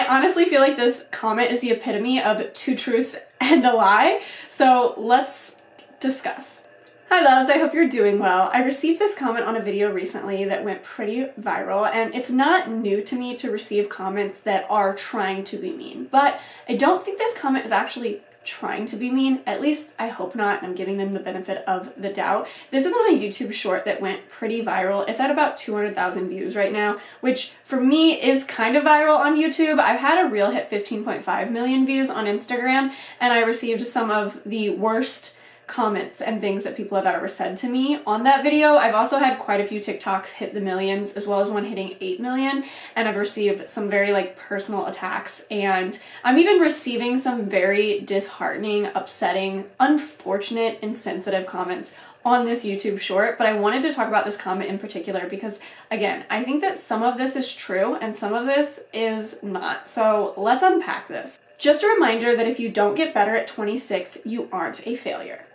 I honestly feel like this comment is the epitome of two truths and a lie, so let's discuss. Hi loves, I hope you're doing well. I received this comment on a video recently that went pretty viral, and it's not new to me to receive comments that are trying to be mean, but I don't think this comment is actually trying to be mean. At least I hope not, and I'm giving them the benefit of the doubt. This is on a YouTube short that went pretty viral. It's at about 200,000 views right now, which for me is kind of viral on YouTube. I've had a reel hit 15.5 million views on Instagram, and I received some of the worst comments and things that people have ever said to me on that video. I've also had quite a few TikToks hit the millions, as well as one hitting 8 million, and I've received some very personal attacks, and I'm even receiving some very disheartening, upsetting, unfortunate, insensitive comments on this YouTube short. But I wanted to talk about this comment in particular because, again, I think that some of this is true and some of this is not. So let's unpack this. Just a reminder that if you don't get better at 26, you aren't a failure.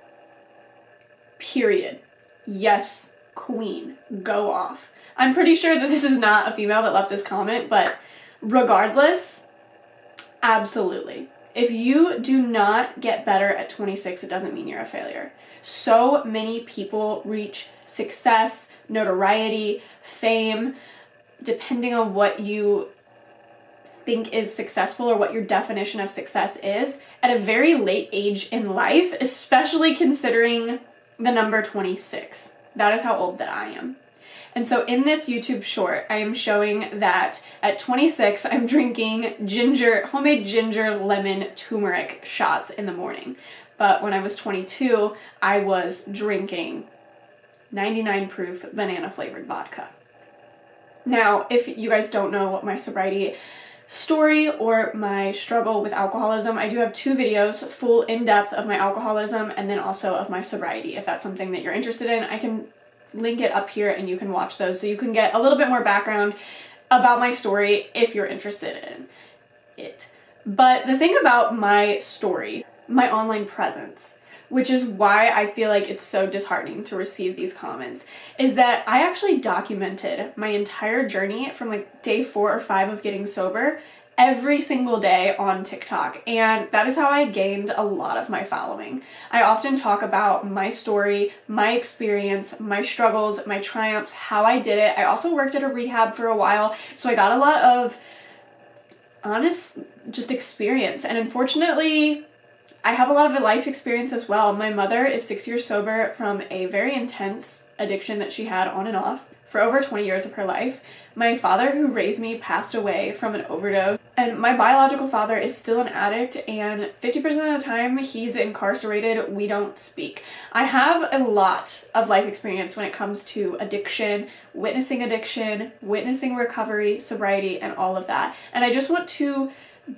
Period. Yes, queen, go off. I'm pretty sure that this is not a female that left this comment, but regardless, absolutely. If you do not get better at 26, it doesn't mean you're a failure. So many people reach success, notoriety, fame, depending on what you think is successful or what your definition of success is, at a very late age in life, especially considering the number 26. That is how old that I am. And so in this YouTube short, I am showing that at 26, I'm drinking homemade ginger lemon turmeric shots in the morning. But when I was 22, I was drinking 99 proof banana flavored vodka. Now, if you guys don't know what my sobriety story or my struggle with alcoholism, I do have 2 videos, full in-depth of my alcoholism and then also of my sobriety. If that's something that you're interested in, I can link it up here and you can watch those so you can get a little bit more background about my story if you're interested in it. But the thing about my story, my online presence, which is why I feel like it's so disheartening to receive these comments, is that I actually documented my entire journey from day 4 or 5 of getting sober every single day on TikTok, and that is how I gained a lot of my following. I often talk about my story, my experience, my struggles, my triumphs, how I did it. I also worked at a rehab for a while, so I got a lot of honest just experience, and unfortunately I have a lot of life experience as well. My mother is 6 years sober from a very intense addiction that she had on and off for over 20 years of her life. My father, who raised me, passed away from an overdose, and my biological father is still an addict, and 50% of the time he's incarcerated, we don't speak. I have a lot of life experience when it comes to addiction, witnessing recovery, sobriety, and all of that. And I just want to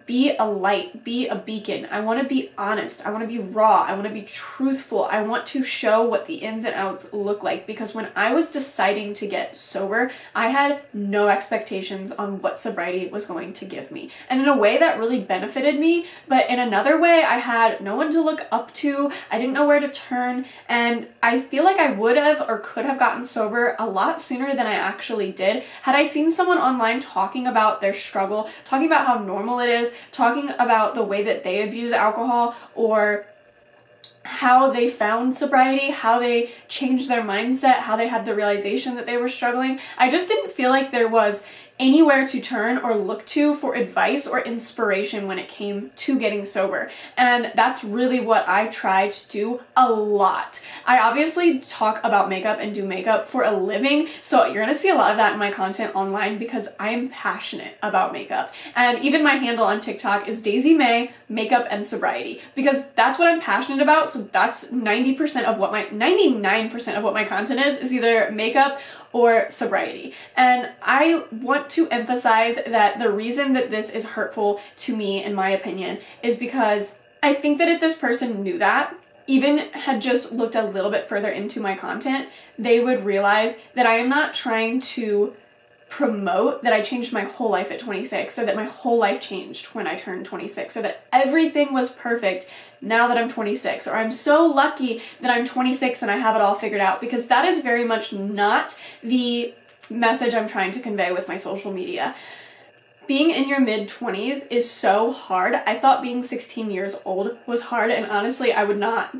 be a light, be a beacon. I want to be honest. I want to be raw. I want to be truthful. I want to show what the ins and outs look like, because when I was deciding to get sober, I had no expectations on what sobriety was going to give me. And in a way that really benefited me, but in another way, I had no one to look up to. I didn't know where to turn, and I feel like I would have or could have gotten sober a lot sooner than I actually did had I seen someone online talking about their struggle, talking about how normal it is, talking about the way that they abuse alcohol or how they found sobriety, how they changed their mindset, how they had the realization that they were struggling. I just didn't feel like there was anywhere to turn or look to for advice or inspiration when it came to getting sober. And that's really what I try to do a lot. I obviously talk about makeup and do makeup for a living, so you're gonna see a lot of that in my content online because I am passionate about makeup. And even my handle on TikTok is Daisy May Makeup and Sobriety, because that's what I'm passionate about. So that's 99% of what my content is either makeup or sobriety. And I want to emphasize that the reason that this is hurtful to me, in my opinion, is because I think that if this person knew that, even had just looked a little bit further into my content, they would realize that I am not trying to promote that I changed my whole life at 26, or that my whole life changed when I turned 26, or that everything was perfect now that I'm 26, or I'm so lucky that I'm 26 and I have it all figured out, because that is very much not the message I'm trying to convey with my social media. Being in your mid-20s is so hard. I thought being 16 years old was hard, and honestly, I would not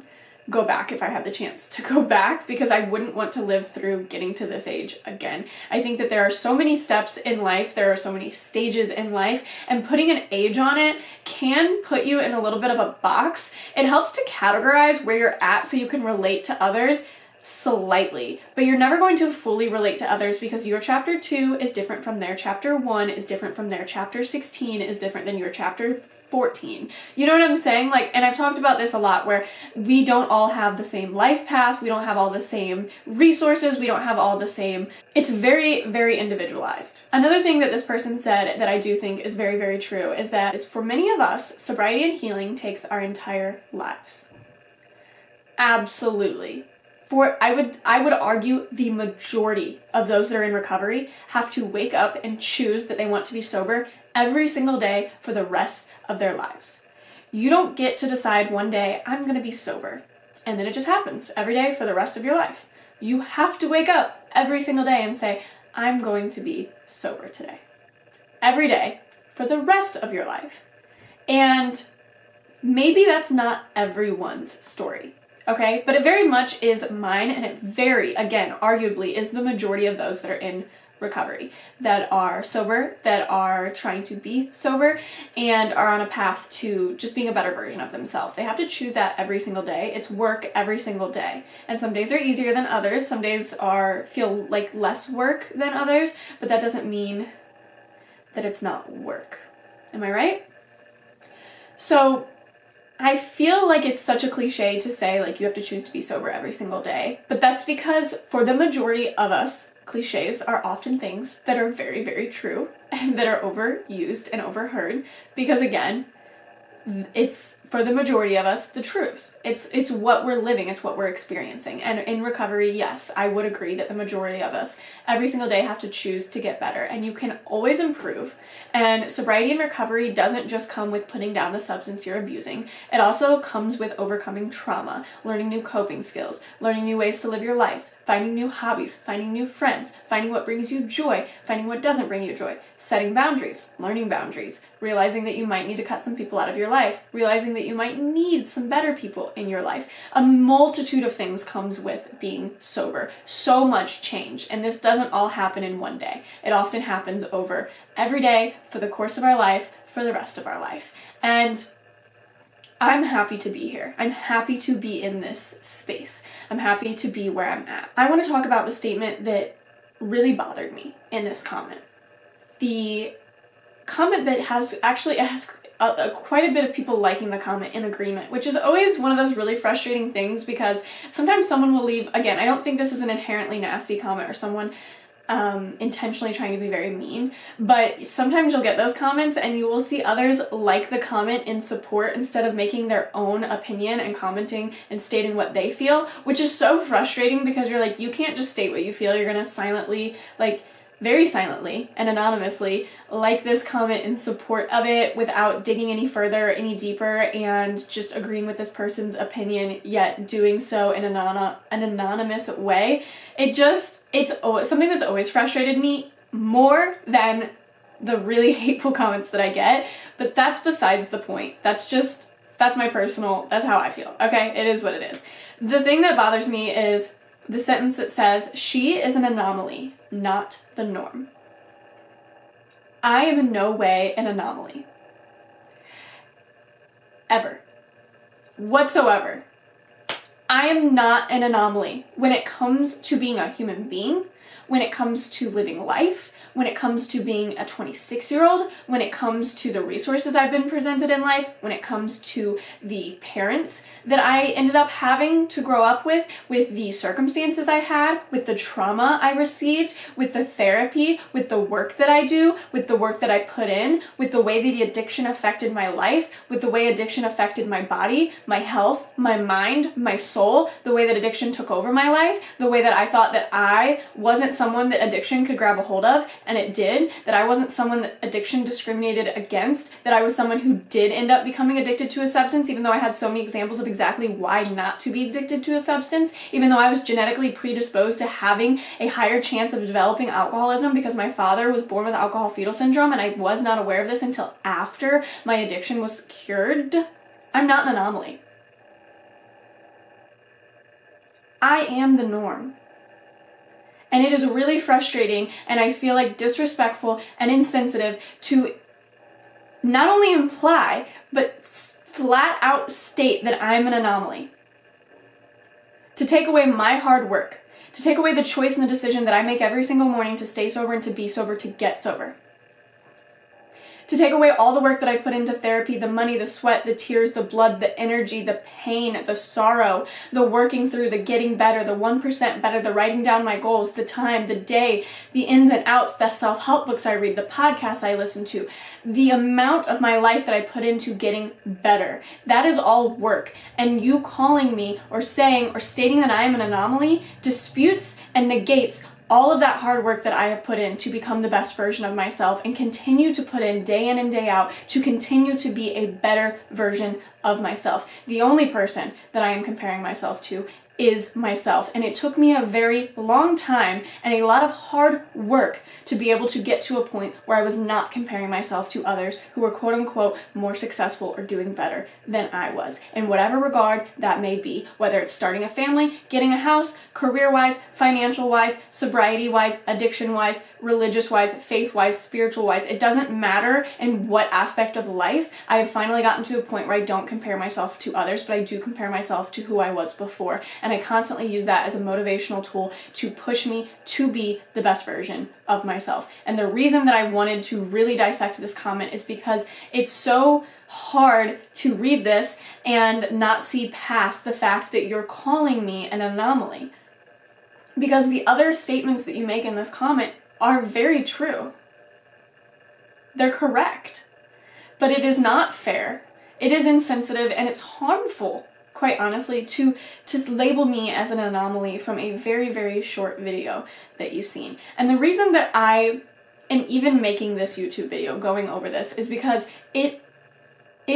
go back if I had the chance to go back, because I wouldn't want to live through getting to this age again. I think that there are so many steps in life, there are so many stages in life, and putting an age on it can put you in a little bit of a box. It helps to categorize where you're at so you can relate to others slightly, but you're never going to fully relate to others, because your chapter 2 is different from their chapter 1, is different from their chapter 16, is different than your chapter 14. You know what I'm saying? Like, and I've talked about this a lot, where we don't all have the same life path, we don't have all the same resources, we don't have all the same, it's very, very individualized. Another thing that this person said that I do think is very, very true is that is for many of us, sobriety and healing takes our entire lives. Absolutely. I would argue the majority of those that are in recovery have to wake up and choose that they want to be sober every single day for the rest of their lives. You don't get to decide one day, I'm going to be sober, and then it just happens every day for the rest of your life. You have to wake up every single day and say, I'm going to be sober today. Every day for the rest of your life. And maybe that's not everyone's story. Okay, but it very much is mine, and it again, arguably is the majority of those that are in recovery, that are sober, that are trying to be sober, and are on a path to just being a better version of themselves. They have to choose that every single day. It's work every single day. And some days are easier than others. Some days feel like less work than others, but that doesn't mean that it's not work. Am I right? So I feel like it's such a cliche to say, like, you have to choose to be sober every single day, but that's because for the majority of us, cliches are often things that are very, very true and that are overused and overheard, because again, it's for the majority of us the truth. It's what we're living, it's what we're experiencing. And in recovery, yes, I would agree that the majority of us every single day have to choose to get better, and you can always improve. And sobriety and recovery doesn't just come with putting down the substance you're abusing. It also comes with overcoming trauma, learning new coping skills, learning new ways to live your life, finding new hobbies, finding new friends, finding what brings you joy, finding what doesn't bring you joy, setting boundaries, learning boundaries, realizing that you might need to cut some people out of your life, realizing that you might need some better people in your life. A multitude of things comes with being sober. So much change. And this doesn't all happen in one day. It often happens over every day for the course of our life, for the rest of our life. And I'm happy to be here. I'm happy to be in this space. I'm happy to be where I'm at. I want to talk about the statement that really bothered me in this comment. The comment that has quite a bit of people liking the comment in agreement, which is always one of those really frustrating things, because sometimes someone will leave, again, I don't think this is an inherently nasty comment or someone intentionally trying to be very mean, but sometimes you'll get those comments and you will see others like the comment in support instead of making their own opinion and commenting and stating what they feel, which is so frustrating, because you're like, you can't just state what you feel. You're gonna silently, like very silently and anonymously, like this comment in support of it without digging any further, any deeper, and just agreeing with this person's opinion, yet doing so in an anonymous way. It's something that's always frustrated me more than the really hateful comments that I get, but that's besides the point. That's how I feel, okay? It is what it is. The thing that bothers me is the sentence that says, she is an anomaly, not the norm. I am in no way an anomaly. Ever. Whatsoever. I am not an anomaly when it comes to being a human being, when it comes to living life, when it comes to being a 26-year-old, when it comes to the resources I've been presented in life, when it comes to the parents that I ended up having to grow up with the circumstances I had, with the trauma I received, with the therapy, with the work that I do, with the work that I put in, with the way that the addiction affected my life, with the way addiction affected my body, my health, my mind, my soul, the way that addiction took over my life, the way that I thought that I wasn't someone that addiction could grab a hold of, and it did, that I wasn't someone that addiction discriminated against, that I was someone who did end up becoming addicted to a substance, even though I had so many examples of exactly why not to be addicted to a substance, even though I was genetically predisposed to having a higher chance of developing alcoholism because my father was born with alcohol fetal syndrome, and I was not aware of this until after my addiction was cured. I'm not an anomaly. I am the norm. And it is really frustrating, and I feel like disrespectful and insensitive to not only imply, but flat out state that I'm an anomaly. To take away my hard work, to take away the choice and the decision that I make every single morning to stay sober and to be sober, to get sober. To take away all the work that I put into therapy, the money, the sweat, the tears, the blood, the energy, the pain, the sorrow, the working through, the getting better, the 1% better, the writing down my goals, the time, the day, the ins and outs, the self-help books I read, the podcasts I listen to, the amount of my life that I put into getting better. That is all work. And you calling me or saying or stating that I am an anomaly disputes and negates all of that hard work that I have put in to become the best version of myself and continue to put in day in and day out to continue to be a better version of myself. The only person that I am comparing myself to is myself. And it took me a very long time and a lot of hard work to be able to get to a point where I was not comparing myself to others who were quote unquote more successful or doing better than I was, in whatever regard that may be, whether it's starting a family, getting a house, career-wise, financial-wise, sobriety-wise, addiction-wise, religious-wise, faith-wise, spiritual-wise. It doesn't matter in what aspect of life. I have finally gotten to a point where I don't compare myself to others, but I do compare myself to who I was before. And I constantly use that as a motivational tool to push me to be the best version of myself. And the reason that I wanted to really dissect this comment is because it's so hard to read this and not see past the fact that you're calling me an anomaly. Because the other statements that you make in this comment are very true. They're correct. But it is not fair. It is insensitive and it's harmful, quite honestly, to label me as an anomaly from a very, very short video that you've seen. And the reason that I am even making this YouTube video, going over this, is because it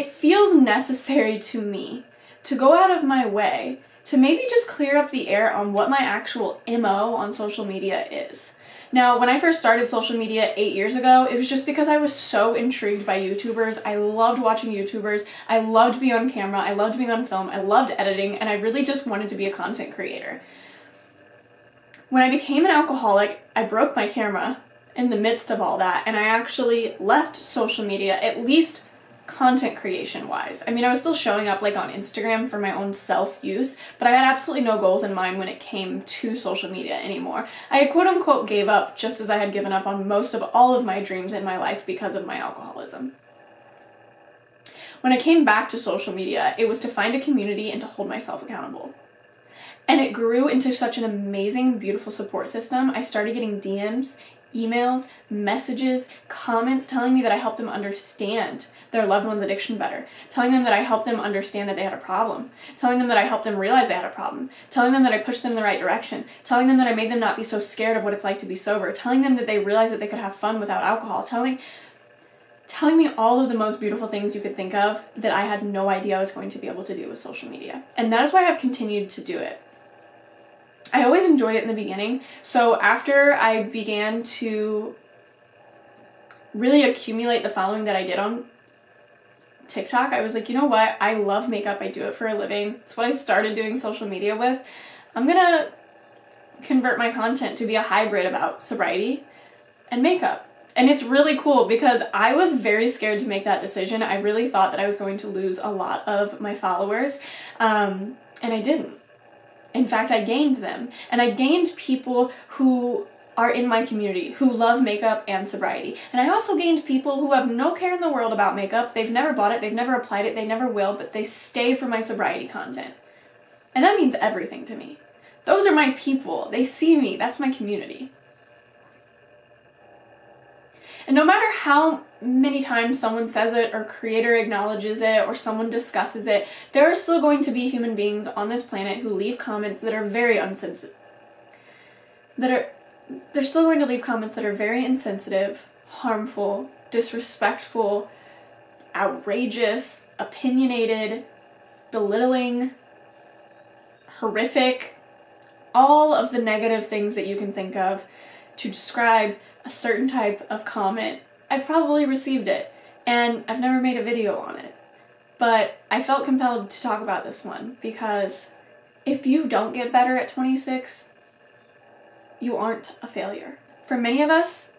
feels necessary to me to go out of my way to maybe just clear up the air on what my actual MO on social media is. Now, when I first started social media 8 years ago, it was just because I was so intrigued by YouTubers. I loved watching YouTubers. I loved being on camera. I loved being on film. I loved editing, and I really just wanted to be a content creator. When I became an alcoholic, I broke my camera in the midst of all that, and I actually left social media, at least content creation wise. I mean, I was still showing up like on Instagram for my own self-use, but I had absolutely no goals in mind when it came to social media anymore. I had quote unquote gave up, just as I had given up on most of all of my dreams in my life because of my alcoholism. When I came back to social media, it was to find a community and to hold myself accountable. And it grew into such an amazing, beautiful support system. I started getting DMs, emails, messages, comments telling me that I helped them understand their loved one's addiction better, telling them that I helped them understand that they had a problem, telling them that I helped them realize they had a problem, telling them that I pushed them in the right direction, telling them that I made them not be so scared of what it's like to be sober, telling them that they realized that they could have fun without alcohol, telling me all of the most beautiful things you could think of that I had no idea I was going to be able to do with social media. And that is why I've continued to do it. I always enjoyed it in the beginning, so after I began to really accumulate the following that I did on TikTok, I was like, you know what, I love makeup, I do it for a living, it's what I started doing social media with. I'm gonna convert my content to be a hybrid about sobriety and makeup. And it's really cool because I was very scared to make that decision. I really thought that I was going to lose a lot of my followers, and I didn't. In fact, I gained them, and I gained people who are in my community, who love makeup and sobriety. And I also gained people who have no care in the world about makeup. They've never bought it, they've never applied it, they never will, but they stay for my sobriety content. And that means everything to me. Those are my people. They see me. That's my community. And no matter how many times someone says it or creator acknowledges it or someone discusses it, there are still going to be human beings on this planet who leave comments that are very unsensitive, that are they're still going to leave comments that are very insensitive, harmful, disrespectful, outrageous, opinionated, belittling, horrific, all of the negative things that you can think of to describe a certain type of comment. I've probably received it, and I've never made a video on it. But I felt compelled to talk about this one because if you don't get better at 26, you aren't a failure. For many of us,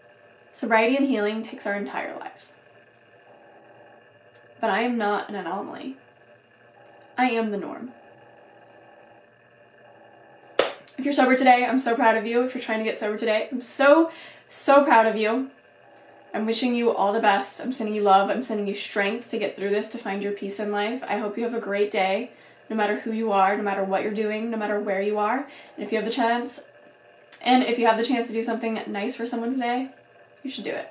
sobriety and healing takes our entire lives. But I am not an anomaly. I am the norm. If you're sober today, I'm so proud of you. If you're trying to get sober today, I'm so proud of you. I'm wishing you all the best. I'm sending you love. I'm sending you strength to get through this, to find your peace in life. I hope you have a great day, no matter who you are, no matter what you're doing, no matter where you are. And if you have the chance to do something nice for someone today, you should do it.